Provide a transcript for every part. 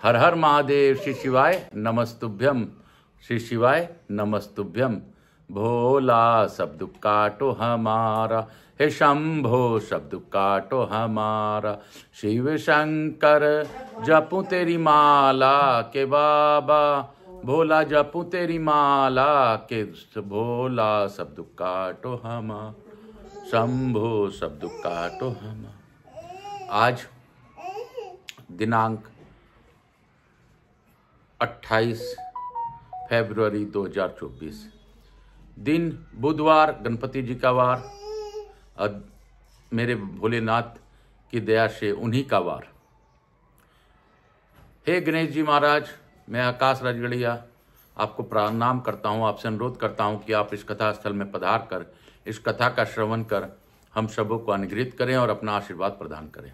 हर हर महादेव। श्री शिवाय नमस्तुभ्यम। श्री शिवाय नमस्तुभ्यम। भोला सब दुख काटो हमारा, हे शंभो सब दुख काटो हमारा। शिव शंकर जपूं तेरी माला के बाबा, भोला जपूं तेरी माला के भोला सब दुख काटो हमारा, शंभो सब दुख काटो हमारा। आज दिनांक 28 फरवरी 2024, दिन बुधवार, गणपति जी का वार और मेरे भोलेनाथ की दया से उन्हीं का वार। हे गणेश जी महाराज, मैं आकाश राजगढ़िया आपको प्रणाम करता हूँ। आपसे अनुरोध करता हूँ कि आप इस कथा स्थल में पधार कर इस कथा का श्रवण कर हम सबों को अनुग्रहित करें और अपना आशीर्वाद प्रदान करें।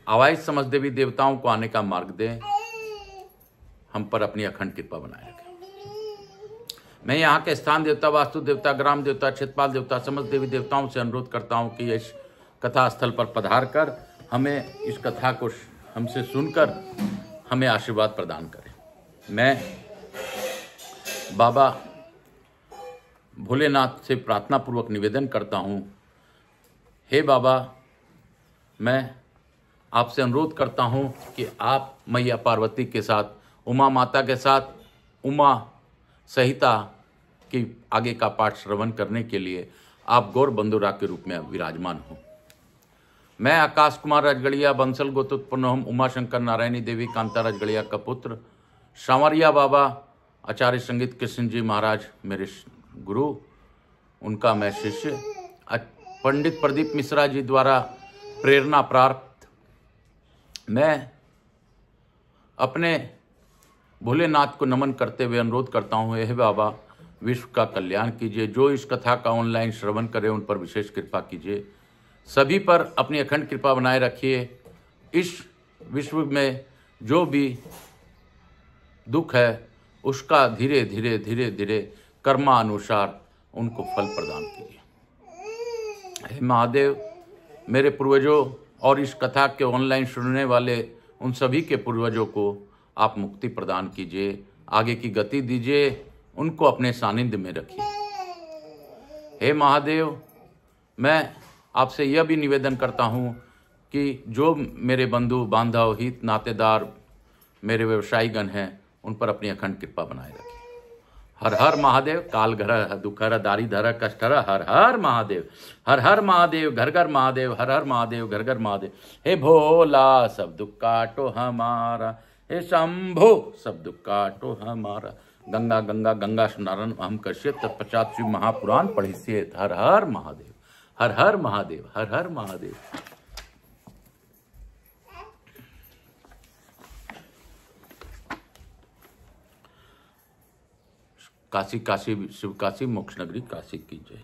आवाज समझ देवी देवताओं को आने का मार्ग दें, हम पर अपनी अखंड कृपा बनाए रखें। मैं यहाँ के स्थान देवता, वास्तु देवता, ग्राम देवता, क्षेत्रपाल देवता, समस्त देवी देवताओं से अनुरोध करता हूँ कि इस कथा स्थल पर पधार कर हमें इस कथा को हमसे सुनकर हमें आशीर्वाद प्रदान करें। मैं बाबा भोलेनाथ से प्रार्थना पूर्वक निवेदन करता हूँ, हे बाबा, मैं आपसे अनुरोध करता हूँ कि आप मैया पार्वती के साथ, उमा माता के साथ, उमा संहिता की आगे का पाठ श्रवण करने के लिए आप गौर बंधुरा के रूप में विराजमान हो। मैं आकाश कुमार राजगढ़िया, बंसल गोत्रोत्पन्न हम उमा शंकर नारायणी देवी कांता राजगढ़िया का पुत्र, सांवरिया बाबा आचार्य संगीत कृष्ण जी महाराज मेरे गुरु, उनका मैं शिष्य, पंडित प्रदीप मिश्रा जी द्वारा प्रेरणा प्राप्त, मैं अपने भोलेनाथ को नमन करते हुए अनुरोध करता हूँ, हे बाबा, विश्व का कल्याण कीजिए। जो इस कथा का ऑनलाइन श्रवण करें उन पर विशेष कृपा कीजिए, सभी पर अपनी अखंड कृपा बनाए रखिए। इस विश्व में जो भी दुख है उसका धीरे धीरे धीरे धीरे कर्मानुसार उनको फल प्रदान कीजिए। हे महादेव, मेरे पूर्वजों और इस कथा के ऑनलाइन सुनने वाले उन सभी के पूर्वजों को आप मुक्ति प्रदान कीजिए, आगे की गति दीजिए, उनको अपने सानिध्य में रखिए। हे महादेव, मैं आपसे यह भी निवेदन करता हूँ कि जो मेरे बंधु बांधव हित नातेदार मेरे व्यवसायीगण हैं उन पर अपनी अखंड कृपा बनाए रखिए। हर हर महादेव। काल घर दुखहर दारी धर कष्टहर, हर हर महादेव। हर हर महादेव, घर घर महादेव, हर हर महादेव, घर घर महादेव। हे भोला सब दुख काटो हमारा, हे शंभो सब दुख काटो हमारा। गंगा गंगा गंगा स्नान हम कश्यप, तत्पश्चात शिव महापुराण पढ़िष्येत। हर हर महादेव, हर हर महादेव, हर हर महादेव। काशी काशी शिव काशी मोक्ष नगरी काशी की जय।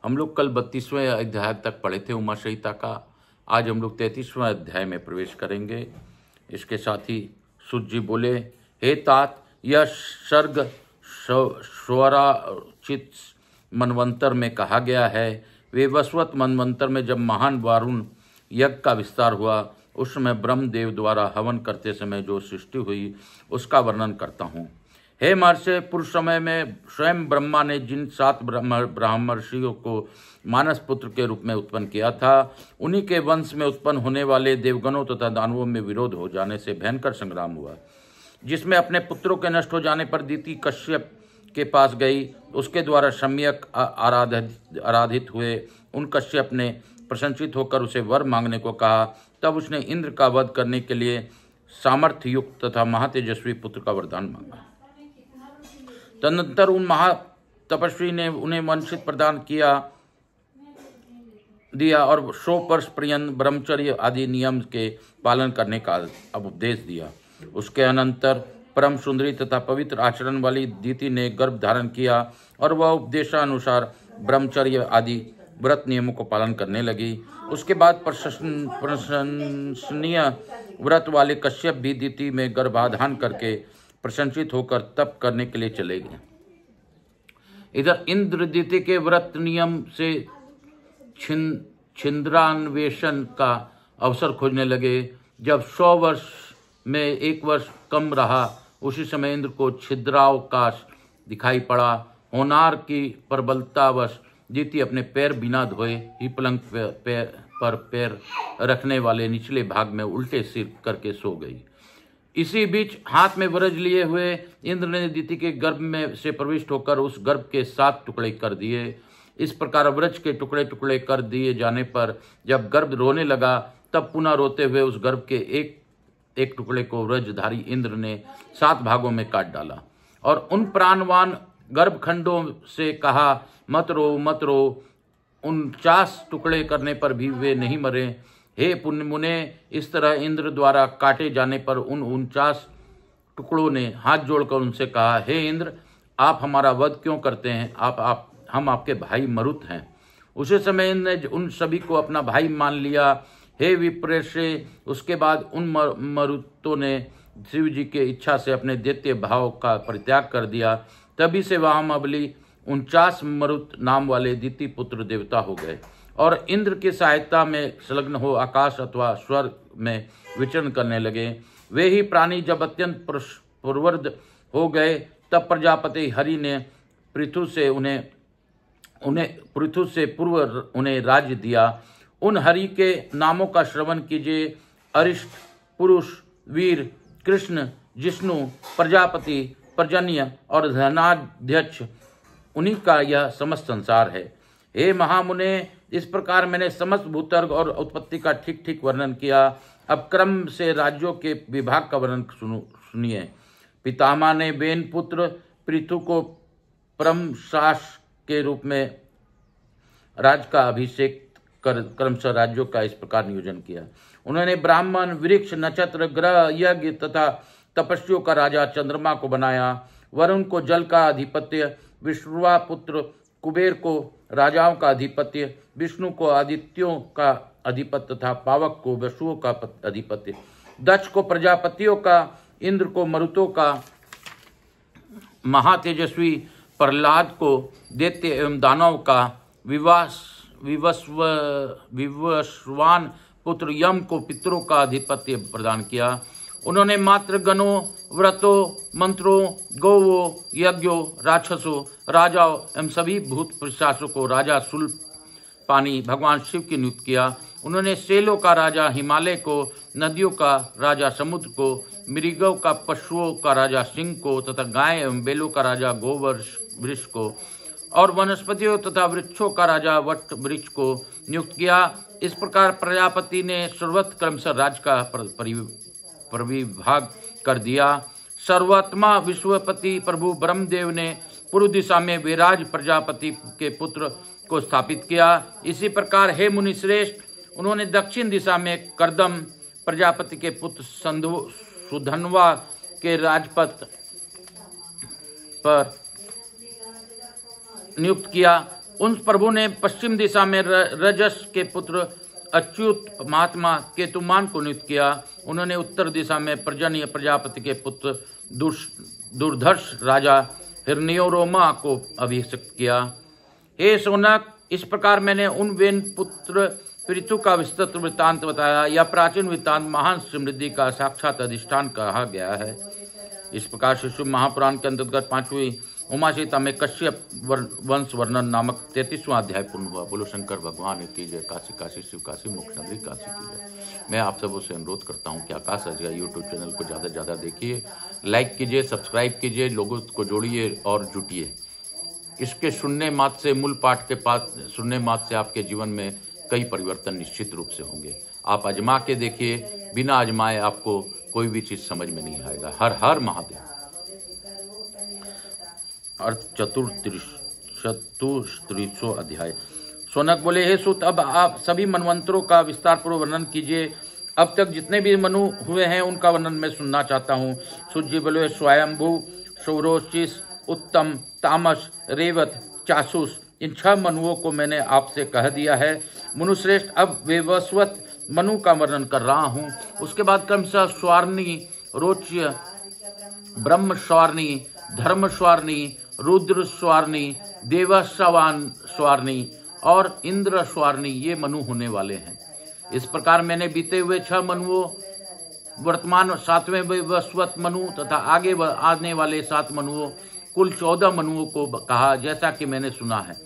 हम लोग कल 32वें अध्याय तक पढ़े थे उमा संहिता का। आज हम लोग 33वें अध्याय में प्रवेश करेंगे। इसके साथ ही सूत जी बोले, हे तात, यह सर्ग स्वराचित मनवंतर में कहा गया है। वे वस्वत मनवंतर में जब महान वारुण यज्ञ का विस्तार हुआ उस समय ब्रह्मदेव द्वारा हवन करते समय जो सृष्टि हुई उसका वर्णन करता हूँ। हे महर्षि, पूर्व समय में स्वयं ब्रह्मा ने जिन 7 ब्रह्मर्षियों को मानस पुत्र के रूप में उत्पन्न किया था, उन्हीं के वंश में उत्पन्न होने वाले देवगणों तथा दानवों में विरोध हो जाने से भयंकर संग्राम हुआ, जिसमें अपने पुत्रों के नष्ट हो जाने पर दीति कश्यप के पास गई। उसके द्वारा सम्यक आराधित हुए उन कश्यप ने प्रशंसित होकर उसे वर मांगने को कहा। तब उसने इंद्र का वध करने के लिए सामर्थ्य युक्त तथा महातेजस्वी पुत्र का वरदान मांगा। तदनंतर उन महातपस्वी ने उन्हें वंशित प्रदान दिया और 100 वर्ष पर्यंत ब्रह्मचर्य आदि नियम के पालन करने का उपदेश दिया। उसके अनंतर परम सुंदरी तथा पवित्र आचरण वाली दीति ने गर्भ धारण किया और वह उपदेशानुसार ब्रह्मचर्य आदि व्रत नियमों को पालन करने लगी। उसके बाद प्रशंसनीय व्रत वाले कश्यप भी दीति में गर्भाधान करके प्रशंसित होकर तप करने के लिए चले गए। इधर इंद्र दीति के व्रत नियम से छिंद्रान्वेषण का अवसर खोजने लगे। जब 100 वर्ष में 1 वर्ष कम रहा, उसी समय इंद्र को छिद्रावकाश दिखाई पड़ा। होनार की प्रबलतावश दीति अपने पैर बिना धोए ही पलंग पर पैर रखने वाले निचले भाग में उल्टे सिर करके सो गई। इसी बीच हाथ में वज्र लिए हुए इंद्र ने दीति के गर्भ में से प्रविष्ट होकर उस गर्भ के 7 टुकड़े कर दिए। इस प्रकार वज्र के टुकड़े टुकड़े कर दिए जाने पर जब गर्भ रोने लगा, तब पुनः रोते हुए उस गर्भ के एक टुकड़े को वज्रधारी इंद्र ने 7 भागों में काट डाला और उन प्राणवान गर्भखंडों से कहा, मत रो मत रो। 49 टुकड़े करने पर भी वे नहीं मरे। हे पुण्य मुने, इस तरह इंद्र द्वारा काटे जाने पर उन 49 टुकड़ों ने हाथ जोड़कर उनसे कहा, हे इंद्र, आप हमारा वध क्यों करते हैं? हम आपके भाई मरुत हैं। उसी समय इंद्र ने उन सभी को अपना भाई मान लिया। हे विप्रेश्य, उसके बाद उन मरुतों ने शिव जी के इच्छा से अपने दैत्य भाव का परित्याग कर दिया। तभी से वामबली 49 मरुत नाम वाले दिति पुत्र देवता हो गए और इंद्र की सहायता में संलग्न हो आकाश अथवा स्वर्ग में विचरण करने लगे। वे ही प्राणी जब अत्यंत प्रवृद्ध हो गए, तब प्रजापति हरि ने पृथु से पूर्व उन्हें राज्य दिया। उन हरि के नामों का श्रवण कीजिए। अरिष्ट, पुरुष, वीर, कृष्ण, जिष्णु, प्रजापति, पर्जन्य और धनाध्यक्ष, उन्हीं का यह समस्त संसार है। हे महामुने, इस प्रकार मैंने समस्त भूतर्ग और उत्पत्ति का ठीक ठीक वर्णन किया। अब क्रम से राज्यों के विभाग का वर्णन सुनिए। पितामह ने बेन पुत्र पृथु को परम शास के रूप में राज का अभिषेक कर क्रमशः राज्यों का इस प्रकार नियोजन किया। उन्होंने ब्राह्मण, वृक्ष, नक्षत्र, ग्रह, यज्ञ तथा तपस्वियों का राजा चंद्रमा को बनाया। वरुण को जल का अधिपत्य, विश्वा पुत्र कुबेर को राजाओं का अधिपत्य, विष्णु को आदित्यों का अधिपत्य तथा पावक को वसुओं का अधिपत्य, दक्ष को प्रजापतियों का, इंद्र को मरुतों का, महातेजस्वी प्रहलाद को दैत्य एवं दानव का, विवस्वान पुत्र यम को पितरों का अधिपत्य प्रदान किया। उन्होंने मात्र गणों, व्रतों, मंत्रों, गौवों, यज्ञों, राक्षसों, राजाओं एवं सभी भूत पिशाचों को राजा शूलपाणी भगवान शिव की नियुक्त किया। उन्होंने शैलों का राजा हिमालय को, नदियों का राजा समुद्र को, मृगों का पशुओं का राजा सिंह को तथा गाय एवं बैलों का राजा गोवर्ष वृक्ष को और वनस्पतियों तथा वृक्षों का राजा वट वृक्ष को नियुक्त किया। इस प्रकार प्रजापति ने सर्वत्र क्रमशः राज्य का परिविभाग कर दिया। सर्वात्मा विश्वपति प्रभु ब्रह्मदेव ने पूर्व दिशा में विराज प्रजापति के पुत्र को स्थापित किया। इसी प्रकार हे मुनि श्रेष्ठ, उन्होंने दक्षिण दिशा में कर्दम प्रजापति के पुत्र सुधन्वा के राजपथ पर नियुक्त किया। उन प्रभु ने पश्चिम दिशा में रजस के पुत्र अच्युत महात्मा केतुमान को नियुक्त किया। उन्होंने उत्तर दिशा में पर्जन्य प्रजापति के पुत्र दुर्धर्ष राजा हिरण्योरोमा को अभिषिक्त किया। हे शौनक, इस प्रकार मैंने उन वेन पुत्र पृथु का विस्तृत वृत्तांत बताया। यह प्राचीन वृत्तांत महान समृद्धि का साक्षात अधिष्ठान कहा गया है। इस प्रकार शिशु महापुराण के अंतर्गत 5वीं उमा सीता में कश्यप वंश वर्णन नामक 33वां अध्याय पूर्ण हुआ। बोलो शंकर भगवान की जय। काशी काशी शिव काशी मुख्य नगरी काशी की जय। मैं आप सबों से अनुरोध करता हूं कि आकाश अजगा यूट्यूब चैनल को ज़्यादा से ज़्यादा देखिए, लाइक कीजिए, सब्सक्राइब कीजिए, लोगों को जोड़िए और जुटिए। इसके सुनने मात्र से, मूल पाठ के पास सुनने मात्र से आपके जीवन में कई परिवर्तन निश्चित रूप से होंगे। आप आजमा के देखिए, बिना आजमाए आपको कोई भी चीज़ समझ में नहीं आएगा। हर हर महादेव। अर्थ चतुस्त्रिशो अध्याय। शौनक बोले, हे सुत, अब आप सभी मनवंतरों का विस्तार पूर्वक वर्णन कीजिए। अब तक जितने भी मनु हुए हैं उनका वर्णन मैं सुनना चाहता हूँ। सूत जी बोले, स्वयंभू, सौरोचिस, उत्तम, तामस, रेवत, चासुस, इन 6 मनुओं को मैंने आपसे कह दिया है। मनुश्रेष्ठ, अब वेवस्वत मनु का वर्णन कर रहा हूँ। उसके बाद क्रमशः स्वार्णी, रोच्य, ब्रह्म स्वार्णी, धर्म स्वार्णी, रुद्र स्वार्णी, देवस्वान स्वार्णी और इंद्र स्वार्णी ये मनु होने वाले हैं। इस प्रकार मैंने बीते हुए 6 मनुओं वर्तमान 7वें वस्वत मनु तथा आगे आने वाले 7 मनुओं, कुल 14 मनुओं को कहा, जैसा कि मैंने सुना है।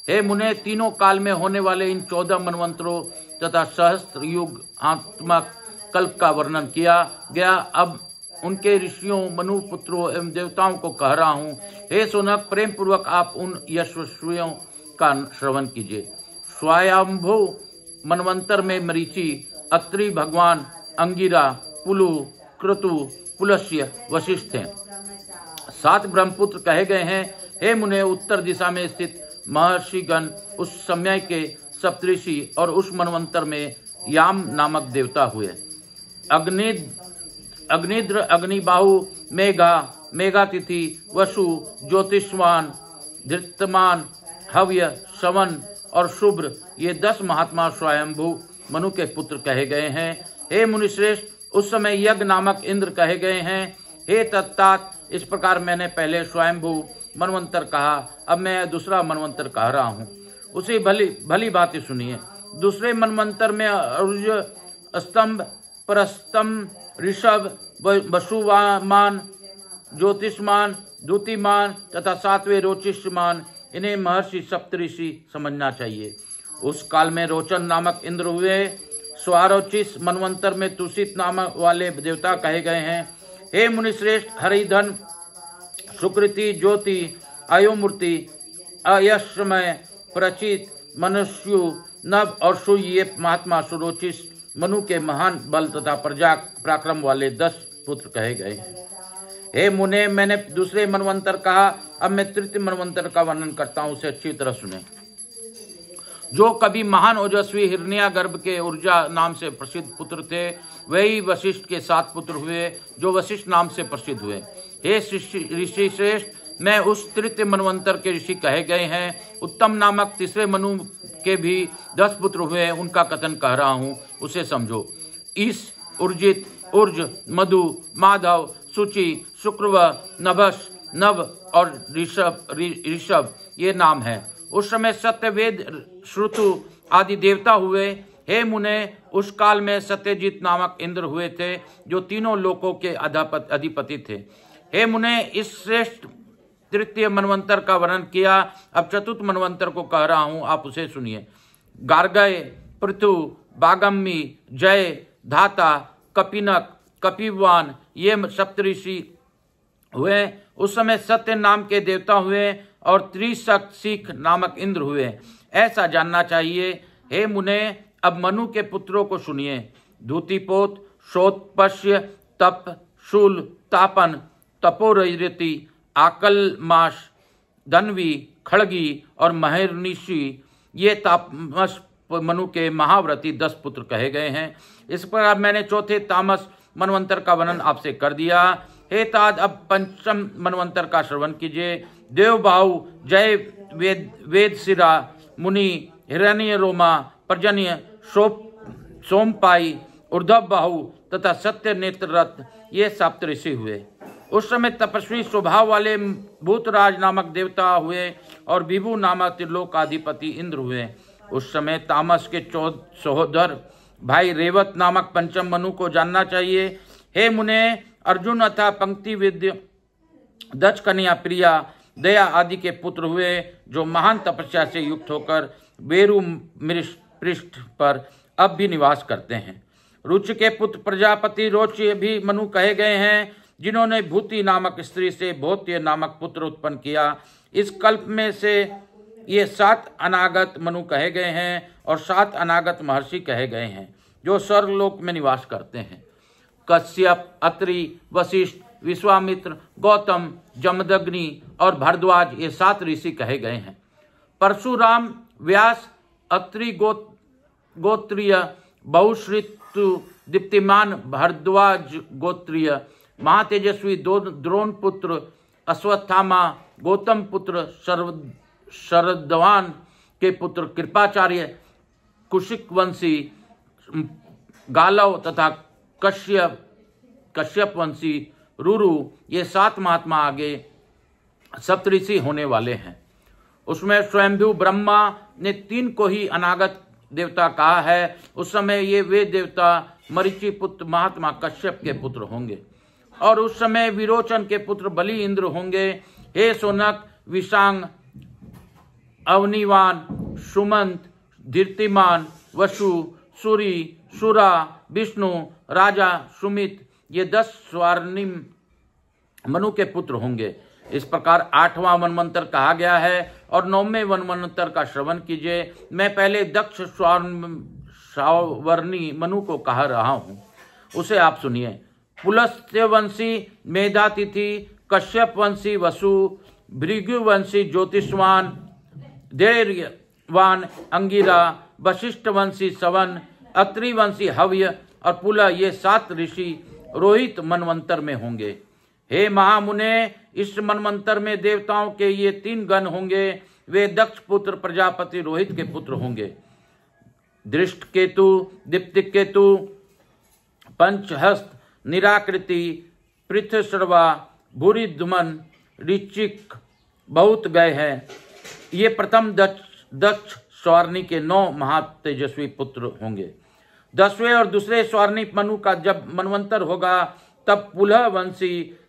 हे मुने, तीनों काल में होने वाले इन 14 मनवंतरों तथा सहस्त्र युग आत्मक कल्प का वर्णन किया गया। अब उनके ऋषियों, मनु पुत्रों एवं देवताओं को कह रहा हूँ। हे सोनक, प्रेम पूर्वक आप उन यशस्वियों का श्रवण कीजिए। स्वयंभू मनवंतर में मरीचि, अत्रि, भगवान, अंगिरा, पुलु, क्रतु, पुलस्त्य, वशिष्ठ हैं। 7 ब्रह्मपुत्र कहे गए हैं। हे मुने, उत्तर दिशा में स्थित महर्षिगण उस समय के सप्तऋषि और उस मनवंतर में याम नामक देवता हुए। अग्निद्र, अग्निबाहु, मेघा, मेघातिथि, वसु, ज्योतिष्मान, धृतमान, हव्य, शवन और शुभ्र, ये 10 महात्मा स्वयंभू मनु के पुत्र कहे गए हैं। हे मुनिश्रेष्ठ, उस समय यज्ञ नामक इंद्र कहे गए हैं। हे तत्तात, इस प्रकार मैंने पहले स्वयंभू मनवंतर कहा, अब मैं दूसरा मनवंतर कह रहा हूँ, उसी भली बात सुनिए। दूसरे मनवंतर में अरुज, स्तंभ, परस्तंभ, ऋषभ, वसुमान, ज्योतिष्मान, द्युतिमान तथा 7वें रोचिष्मान, इन्हें महर्षि सप्तऋषि समझना चाहिए। उस काल में रोचन नामक इंद्र हुए। स्वारोचिस मनवंतर में तुषित नामक वाले देवता कहे गए हैं। हे मुनिश्रेष्ठ, हरिधन, सुकृति, ज्योति, आयुमूर्ति, अयश्मय, प्रचित, मनुष्यु, नभ और सु, ये महात्मा सुरोचिस मनु के महान बल तथा प्रजा पराक्रम वाले 10 पुत्र कहे गए हैं। हे मुने, मैंने दूसरे मनवंतर कहा, अब मैं तृतीय मनवंतर का वर्णन करता हूँ, उसे अच्छी तरह सुने। जो कभी महान ओजस्वी हिरण्यागर्भ के ऊर्जा नाम से प्रसिद्ध पुत्र थे, वही वशिष्ठ के 7 पुत्र हुए, जो वशिष्ठ नाम से प्रसिद्ध हुए। हे ऋषि श्रेष्ठ, मैं उस तृतीय मनवंतर के ऋषि कहे गए हैं। उत्तम नामक तीसरे मनु के भी 10 पुत्र हुए, उनका कथन कह रहा हूँ, उसे समझो। ईश, उर्जित, उर्ज, मधु, माधव, सुचि, शुक्रव, नभस, नभ और ऋषभ, ये नाम है। उस समय सत्यवेद, श्रुतु आदि देवता हुए। हे मुने, उस काल में सत्यजित नामक इंद्र हुए थे, जो तीनों लोकों के अधिपति थे। हे मुने, इस श्रेष्ठ तृतीय मनवंतर का वर्णन किया। अब चतुर्थ मनवंतर को कह रहा हूं, आप उसे सुनिए। गार्गय, पृथु, बागम्मी, जय, धाता, कपिनक, कपिवान, ये सप्तऋषि हुए। उस समय सत्य नाम के देवता हुए और त्रिशक्तिक नामक इंद्र हुए, ऐसा जानना चाहिए। हे मुने, अब मनु के पुत्रों को सुनिए। धूतिपोत, शोतपश्य, तप, शूल, तापन, तपोरति, आकलमाश, धन्वी, खड़गी और महर्निषि, ये तामस मनु के महाव्रती 10 पुत्र कहे गए हैं। इस प्रकार मैंने चौथे तामस मनवंतर का वर्णन आपसे कर दिया। हे तात, अब पंचम मनवंतर का श्रवण कीजिए। देवबाहु, जय, वेदशिरा, मुनि, हिरण्य रोमा, पर्जन्य, सोमपाई, ऊर्ध्व बाहु तथा सत्य नेत्ररथ, ये सप्तऋषि हुए। उस समय तपस्वी स्वभाव वाले भूतराज नामक देवता हुए और विभु नामक त्रिलोकाधिपति इंद्र हुए। उस समय तामस के सहोदर भाई रेवत नामक पंचम मनु को जानना चाहिए। हे मुने, अर्जुन अथा पंक्ति विद्य, दक्ष कन्या प्रिया, दया आदि के पुत्र हुए, जो महान तपस्या से युक्त होकर बेरु पृष्ठ पर अब भी निवास करते हैं। रुच के पुत्र प्रजापति रोच्य भी मनु कहे गए हैं, जिन्होंने भूति नामक स्त्री से भौत्य नामक पुत्र उत्पन्न किया। इस कल्प में से ये 7 अनागत मनु कहे गए हैं और 7 अनागत महर्षि कहे गए हैं, जो स्वर्गलोक में निवास करते हैं। कश्यप, अत्रि, वशिष्ठ, विश्वामित्र, गौतम, जमदग्नि और भरद्वाज, ये 7 ऋषि कहे गए हैं। परशुराम, व्यास, अत्रि गोत्रीय, बहुश्रुतु, दीप्तिमान, भरद्वाज गोत्रीय, महातेजस्वी द्रोण पुत्र अश्वत्थामा, गौतम पुत्र शरदवान के पुत्र कृपाचार्य, कुशिक वंशी गालव तथा कश्यप वंशी रुरु, ये 7 महात्मा आगे सप्तऋषि होने वाले हैं। उसमें स्वयंभू ब्रह्मा ने 3 को ही अनागत देवता कहा है। उस समय ये वे देवता मरीचि पुत्र महात्मा कश्यप के पुत्र होंगे। और उस समय विरोचन के पुत्र बलि इंद्र होंगे। हे सोनक, विषांग, अवनीवान, सुमंत, धीर्तिमान, वसु, सूरी, सुरा, विष्णु, राजा, सुमित, ये 10 स्वर्णिम मनु के पुत्र होंगे। इस प्रकार 8वां मनवंतर कहा गया है और 9वें मनवंतर का श्रवण कीजिए। मैं पहले दक्ष सावर्णी मनु को कह रहा हूं, उसे आप सुनिए। पुलस्त्य वंशी मेधातिथि, कश्यप वंशी वसु, भृगु वंशी ज्योतिषवान, धैर्यवान अंगिरा, वशिष्ठ वंशी सवन, अत्रि वंशी हव्य और पुलह, ये 7 ऋषि रोहित मनवंतर में होंगे। हे महामुने, इस मनवंतर में देवताओं के ये 3 गण होंगे। वे दक्ष पुत्र प्रजापति रोहित के पुत्र होंगे। दृष्ट केतु, दीप्तिक केतु, पंचहस्त, निराकृति, पृथ्वीश्रवा, भूरिद्मन, ऋचिक बहुत गए हैं। ये प्रथम दक्ष स्वर्णी के 9 महातेजस्वी पुत्र होंगे। 10वें और दूसरे स्वर्णी मनु का जब मनवंतर होगा तब पुलह वंशी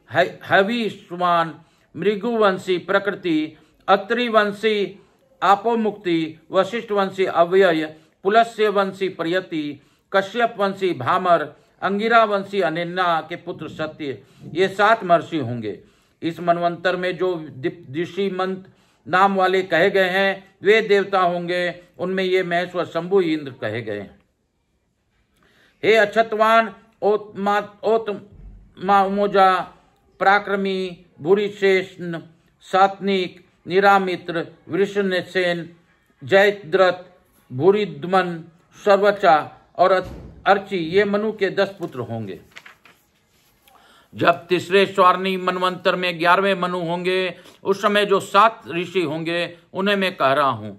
हविष्मान, मृगुवंशी प्रकृति, अत्रि वंशी आपोमुक्ति, वशिष्ठ वंशी अव्यय, पुलस्त्य वंशी प्रयति, कश्यप वंशी भामर, अंगिरा वंशी अनन्या के पुत्र सत्य, ये 7 महर्षि होंगे। इस मनवंतर में जो ऋषिमंत नाम वाले कहे गए हैं वे देवता होंगे। उनमें ये महेश्वर शंभु इंद्र कहे गए हैं। हे अक्षतवान, ओतमोजा, पराक्रमी, भूरिशेषन, सात्निक, निरामित्र, वृषणसेन, जयद्रथ, भूरिद्मन, सर्वचा और अर्ची, ये मनु के 10 पुत्र होंगे। जब तीसरे स्वर्णी मनवंतर में 11वें मनु होंगे उस समय जो 7 ऋषि होंगे उन्हें मैं कह रहा हूं,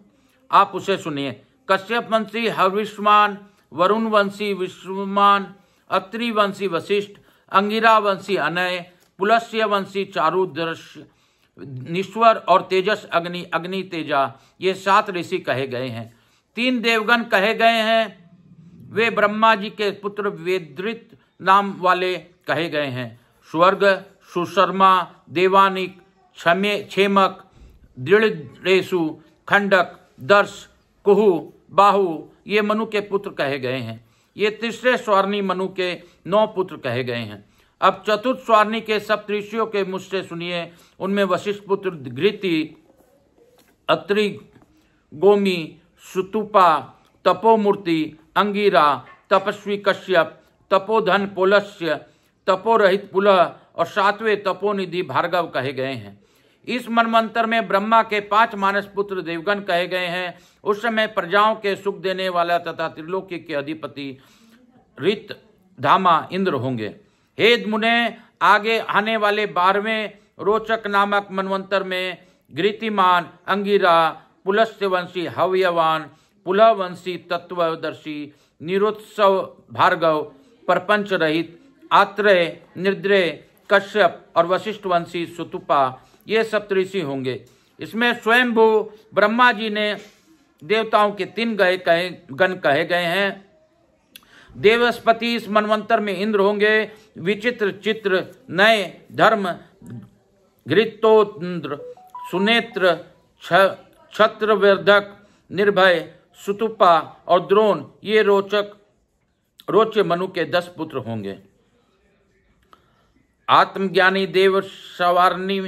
आप उसे सुनिए। कश्यप वंशी हविष्मान, वरुण वंशी विश्वमान, अत्रि वंशी वशिष्ठ, अंगिरा वंशी अनय, पुलस्त्य वंशी चारुदर्श, निश्वर और तेजस अग्नि तेजा, ये 7 ऋषि कहे गए हैं। 3 देवगण कहे गए हैं। वे ब्रह्मा जी के पुत्र वेदृत नाम वाले कहे गए हैं। स्वर्ग, सुशर्मा, देवानिक, क्षेमक, दृढ़ेशु, खंडक, दर्श, कुहु, बाहु, ये मनु के पुत्र कहे गए हैं। ये तीसरे स्वर्णी मनु के 9 पुत्र कहे गए हैं। अब चतुर्थ स्वर्णी के सप्तऋषियों के मुझ से सुनिए। उनमें वशिष्ठ पुत्र घृति, अत्रि, गोमी, सुतुपा, तपोमूर्ति, अंगिरा, तपस्वी कश्यप, तपोधन पुलस्त्य, तपोरहित पुलह और 7वें तपोनिधि भार्गव कहे गए हैं। इस मनवंतर में ब्रह्मा के 5 मानस पुत्र देवगण कहे गए हैं। उस समय प्रजाओं के सुख देने वाला तथा त्रिलोकी के अधिपति ऋत धामा इंद्र होंगे। हे मुने, आगे आने वाले 12वें रोचक नामक मनवंतर में घृतिमान, अंगिरा, पुलस्त्यवंशी हव्यवान, पुलहवंशी तत्वदर्शी, निरुत्सव भार्गव, प्रपंच रहित, आत्रेय, निद्रेय, कश्यप और वशिष्ठ वंशी सुतुपा, ये सप्तऋषि होंगे। इसमें स्वयंभू ब्रह्मा जी ने देवताओं के 3 गण कहे गए हैं। देवस्पति इस मनवंतर में इंद्र होंगे। विचित्र चित्र, नय, धर्म, घृतोन्द्र, सुनेत्र, छत्रवर्धक, निर्भय, सुतुपा और द्रोण, ये रोच्य मनु के 10 पुत्र होंगे। आत्मज्ञानी देव सवारणी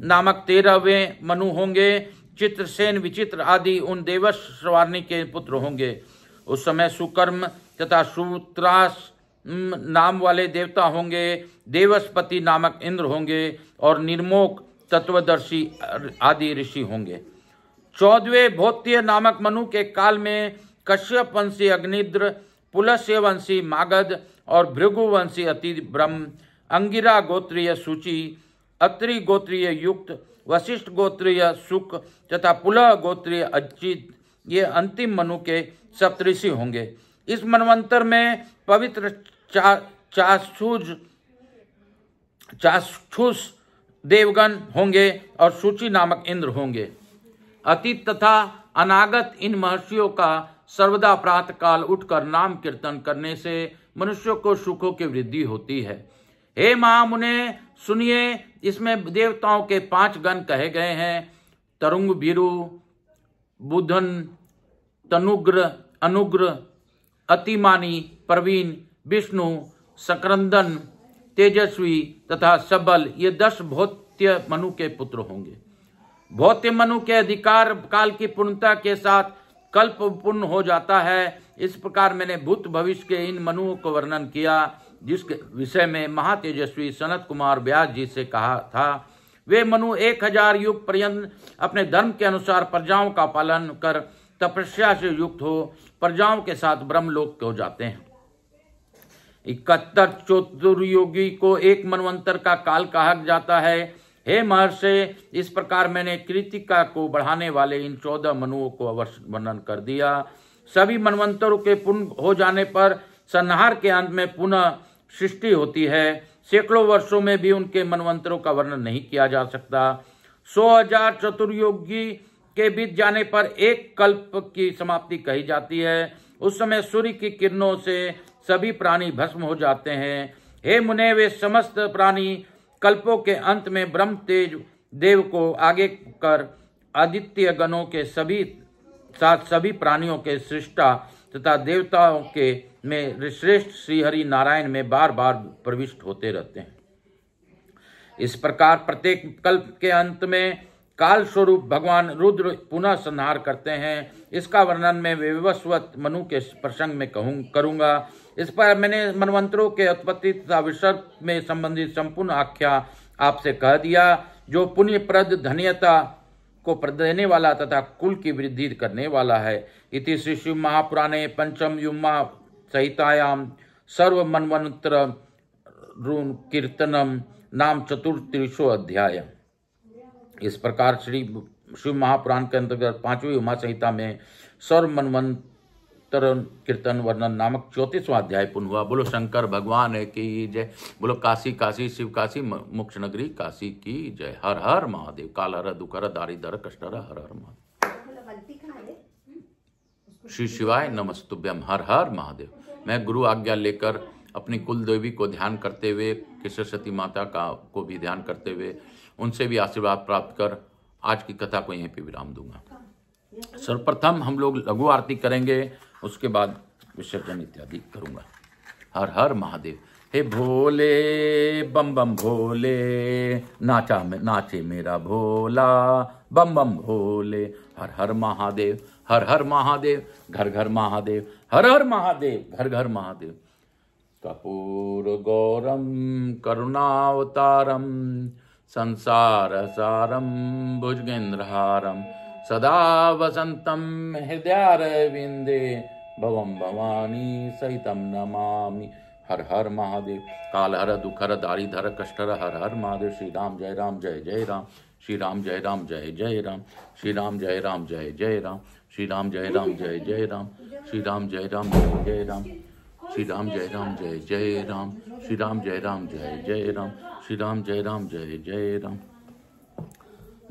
नामक 13वें मनु होंगे। चित्रसेन, विचित्र आदि उन देवश सवारणी के पुत्र होंगे। उस समय सुकर्म तथा सूत्रास नाम वाले देवता होंगे। देवस्पति नामक इंद्र होंगे और निर्मोक, तत्वदर्शी आदि ऋषि होंगे। 14वें भौत्य नामक मनु के काल में कश्यप वंशी अग्निद्र, पुलस्त्य वंशी मागध और भृगुवंशी अति ब्रह्म, अंगिरा गोत्रीय सूचि, अत्रि गोत्रीय युक्त, वशिष्ठ गोत्रीय सुक तथा पुलह गोत्रीय अच्युत, ये अंतिम मनु के सप्तऋषि होंगे। इस मनवंतर में पवित्र चाक्षुष देवगण होंगे और सूचि नामक इंद्र होंगे। अतीत तथा अनागत इन महर्षियों का सर्वदा प्रातः काल उठकर नाम कीर्तन करने से मनुष्यों को सुखों की वृद्धि होती है। हे महामुने सुनिए, इसमें देवताओं के 5 गण कहे गए हैं। तरुंग, भीरु, बुधन, तनुग्र, अनुग्र, अतिमानी, प्रवीण, विष्णु, संक्रंदन, तेजस्वी तथा सबल, ये 10 भौत्य मनु के पुत्र होंगे। भौत्य मनु के अधिकार काल की पूर्णता के साथ कल्प पूर्ण हो जाता है। इस प्रकार मैंने भूत भविष्य के इन मनुओं को वर्णन किया, जिसके विषय में महातेजस्वी सनत कुमार व्यास जी से कहा था। वे मनु 1000 युग पर्यंत अपने धर्म के अनुसार प्रजाओं का पालन कर तपस्या से युक्त हो प्रजाओं के साथ ब्रह्मलोक हो जाते हैं। 71 चतुर्युगी को एक मनवंतर का काल कहा जाता है। हे महर्षि, इस प्रकार मैंने कृतिका को बढ़ाने वाले इन 14 मनुओं को अवश्य वर्णन कर दिया। सभी मनवंतरों के पूर्ण हो जाने पर संहार के अंत में पुनः सृष्टि होती है। सैकड़ों वर्षों में भी उनके मनवंतरों का वर्णन नहीं किया जा सकता। 100,000 चतुर्युगी के बीत जाने पर एक कल्प की समाप्ति कही जाती है। उस समय सूर्य की किरणों से सभी प्राणी भस्म हो जाते हैं। हे मुने, वे समस्त प्राणी कल्पों के अंत में ब्रह्म तेज देव को आगे कर आदित्य गणों के साथ सभी प्राणियों के सृष्टा तथा देवताओं के में श्रेष्ठ श्रीहरि नारायण में बार बार प्रविष्ट होते रहते हैं। इस प्रकार प्रत्येक कल्प के अंत में काल स्वरूप भगवान रुद्र पुनः संहार करते हैं। इसका वर्णन मैं विवस्वत मनु के प्रसंग में करूंगा। इस पर मैंने मनवंतरों के उत्पत्ति तथा विसर्ग में संबंधित संपूर्ण आख्या आपसे कह दिया, जो पुण्यप्रद धन्यता को देने वाला तथा कुल की वृद्धि करने वाला है। इति श्री शिव महापुराणे पंचम युम्मा संहितायां सर्व मनवंतर कीर्तनम नाम 34 अध्याय। इस प्रकार श्री शिव महापुराण के अंतर्गत 5वीं उमा संहिता में सर्व मनवंतर कीर्तन वर्णन नामक 34वां अध्याय पूर्ण हुआ। बोलो शंकर भगवान की जय। बोलो काशी काशी शिव काशी मोक्ष नगरी काशी की जय। हर हर महादेव। काल हर दुखर दारिदर कष्टर हर हर महादेव। श्री शिवाय नमस्तुभ्यम। हर हर महादेव। मैं गुरु आज्ञा लेकर अपनी कुल देवी को ध्यान करते हुए, सरस्वती माता को भी ध्यान करते हुए उनसे भी आशीर्वाद प्राप्त कर आज की कथा को यहीं पे विराम दूंगा। सर्वप्रथम हम लोग लघु आरती करेंगे, उसके बाद विसर्जन इत्यादि करूंगा। हर हर महादेव। हे भोले बम बम भोले, नाचे मेरा भोला बम बम भोले। हर हर महादेव, हर हर महादेव, घर घर महादेव, हर हर महादेव, घर घर महादेव। कपूर गौरम करुणावतारम संसार सारम भुजगेंद्रहारम सदा वसंतम हृदयारविंदे भवम भवानी सहितम नमामि। हर हर महादेव। काल हर दुखर दारिधर कष्टर हर हर महादेव। श्री राम जय राम जय जय राम। श्री राम जय राम जय जय राम। श्री राम जय राम जय जय राम। श्री राम जय राम जय जय राम। श्री राम जय राम जय जय राम। श्री राम जय राम जय जय राम। श्री राम जय राम जय जय राम। श्री राम जय राम जय जय राम।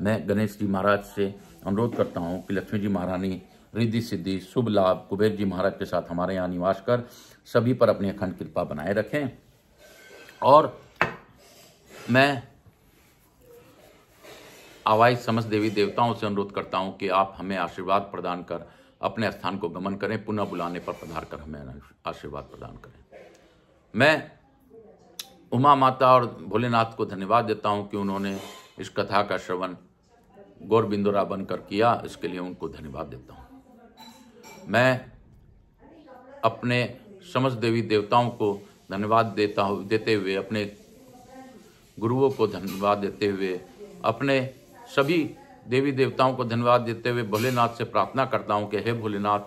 मैं गणेश जी महाराज से अनुरोध करता हूँ कि लक्ष्मी जी महारानी रिद्धि सिद्धि शुभ लाभ कुबेर जी महाराज के साथ हमारे यहाँ निवास कर सभी पर अपनी अखंड कृपा बनाए रखें। और मैं आवाज समस्त देवी देवताओं से अनुरोध करता हूँ कि आप हमें आशीर्वाद प्रदान कर अपने स्थान को गमन करें, पुनः बुलाने पर पधार कर हमें आशीर्वाद प्रदान करें। मैं उमा माता और भोलेनाथ को धन्यवाद देता हूँ कि उन्होंने इस कथा का श्रवण गौर बिंदुरा बनकर किया, इसके लिए उनको धन्यवाद देता हूँ। मैं अपने समस्त देवी देवताओं को धन्यवाद देते हुए, अपने गुरुओं को धन्यवाद देते हुए, अपने सभी देवी देवताओं को धन्यवाद देते हुए भोलेनाथ से प्रार्थना करता हूँ कि हे भोलेनाथ,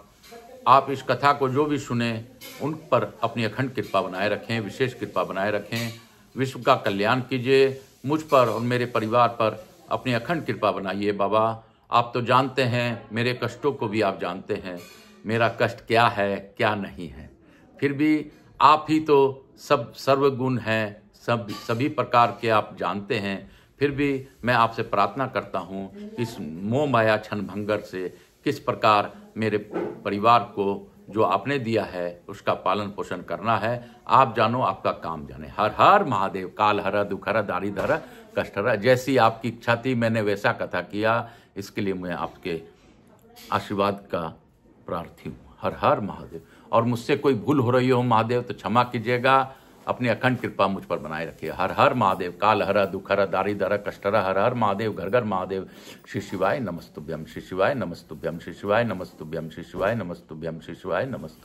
आप इस कथा को जो भी सुने उन पर अपनी अखंड कृपा बनाए रखें, विशेष कृपा बनाए रखें। विश्व का कल्याण कीजिए, मुझ पर और मेरे परिवार पर अपनी अखंड कृपा बनाइए। बाबा, आप तो जानते हैं, मेरे कष्टों को भी आप जानते हैं, मेरा कष्ट क्या है क्या नहीं है, फिर भी आप ही तो सब सर्वगुण हैं, सभी प्रकार के आप जानते हैं। फिर भी मैं आपसे प्रार्थना करता हूँ इस मोह माया क्षण भंगर से किस प्रकार मेरे परिवार को जो आपने दिया है उसका पालन पोषण करना है। आप जानो आपका काम जाने। हर हर महादेव। काल हर दुख हर दारिद्र हर कष्ट हर। जैसी आपकी इच्छा थी मैंने वैसा कथा किया, इसके लिए मैं आपके आशीर्वाद का प्रार्थी हूँ। हर हर महादेव। और मुझसे कोई भूल हो रही हो महादेव तो क्षमा कीजिएगा, अपनी अखंड कृपा मुझ पर बनाए रखिए। हर हर महादेव। काल हर दुख हर दारिद्र हर कष्ट हर। हर हर महादेव। घर घर महादेव। श्री शिवाय नमस्तुभ्यम। श्री शिवाय नमस्तुभ्यम। श्री शिवाय नमस्तुभ्यम। श्री शिवाय नमस्तुभ्यम। श्री शिवाय नमस्तुभ्यम।